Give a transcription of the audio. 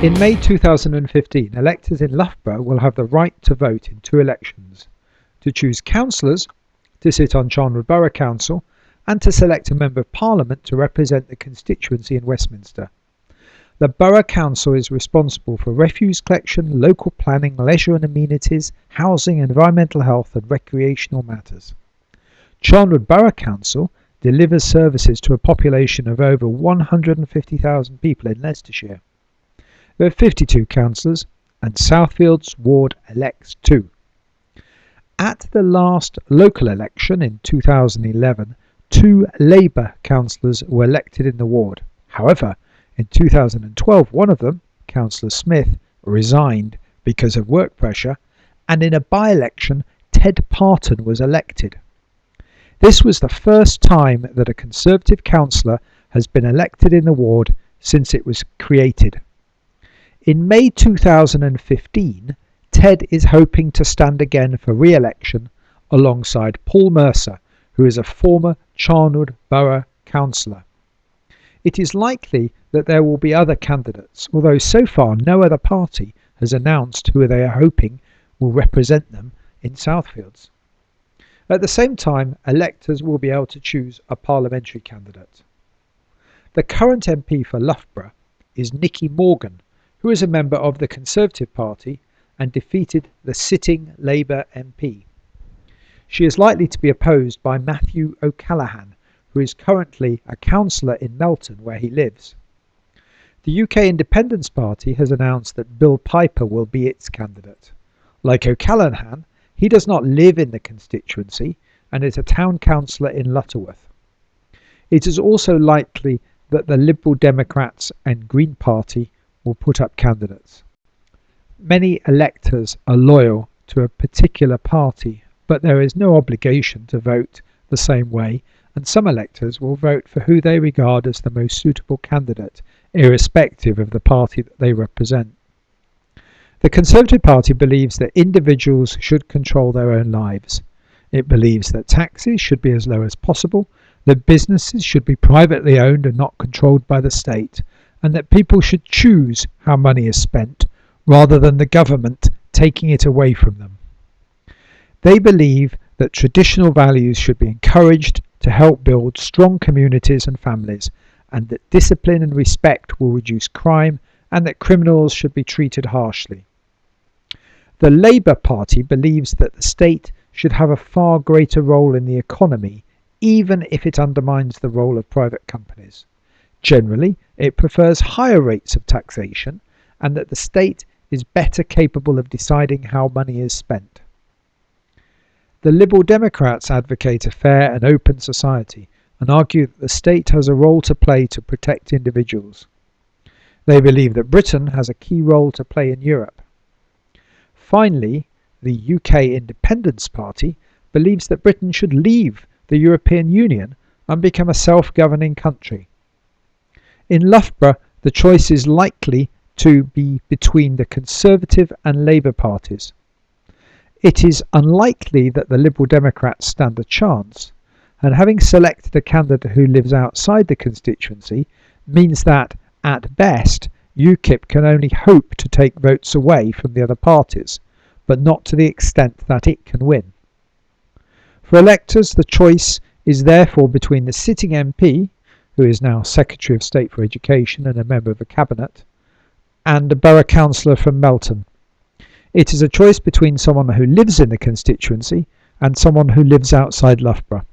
In May 2015, electors in Loughborough will have the right to vote in 2 elections, to choose councillors to sit on Charnwood Borough Council and to select a Member of Parliament to represent the constituency in Westminster. The Borough Council is responsible for refuse collection, local planning, leisure and amenities, housing, environmental health and recreational matters. Charnwood Borough Council delivers services to a population of over 150,000 people in Leicestershire. There are 52 councillors and Southfield's ward elects 2. At the last local election in 2011, 2 Labour councillors were elected in the ward. However, in 2012, one of them, Councillor Smith, resigned because of work pressure, and in a by-election, Ted Parton was elected. This was the first time that a Conservative councillor has been elected in the ward since it was created. In May 2015, Ted is hoping to stand again for re-election alongside Paul Mercer, who is a former Charnwood Borough councillor. It is likely that there will be other candidates, although so far no other party has announced who they are hoping will represent them in Southfields. At the same time, electors will be able to choose a parliamentary candidate. The current MP for Loughborough is Nicky Morgan, who is a member of the Conservative Party and defeated the sitting Labour MP. She is likely to be opposed by Matthew O'Callaghan, who is currently a councillor in Melton where he lives. The UK Independence Party has announced that Bill Piper will be its candidate. Like O'Callaghan, he does not live in the constituency and is a town councillor in Lutterworth. It is also likely that the Liberal Democrats and Green Party will put up candidates. Many electors are loyal to a particular party, but there is no obligation to vote the same way, and some electors will vote for who they regard as the most suitable candidate, irrespective of the party that they represent. The Conservative Party believes that individuals should control their own lives. It believes that taxes should be as low as possible, that businesses should be privately owned and not controlled by the state, and that people should choose how money is spent rather than the government taking it away from them. They believe that traditional values should be encouraged to help build strong communities and families, and that discipline and respect will reduce crime, and that criminals should be treated harshly. The Labour Party believes that the state should have a far greater role in the economy, even if it undermines the role of private companies. Generally, it prefers higher rates of taxation, and that the state is better capable of deciding how money is spent. The Liberal Democrats advocate a fair and open society and argue that the state has a role to play to protect individuals. They believe that Britain has a key role to play in Europe. Finally, the UK Independence Party believes that Britain should leave the European Union and become a self-governing country. In Loughborough, the choice is likely to be between the Conservative and Labour parties. It is unlikely that the Liberal Democrats stand a chance, and having selected a candidate who lives outside the constituency means that, at best, UKIP can only hope to take votes away from the other parties, but not to the extent that it can win. For electors, the choice is therefore between the sitting MP, who is now Secretary of State for Education and a member of the Cabinet, and a borough councillor from Melton. It is a choice between someone who lives in the constituency and someone who lives outside Loughborough.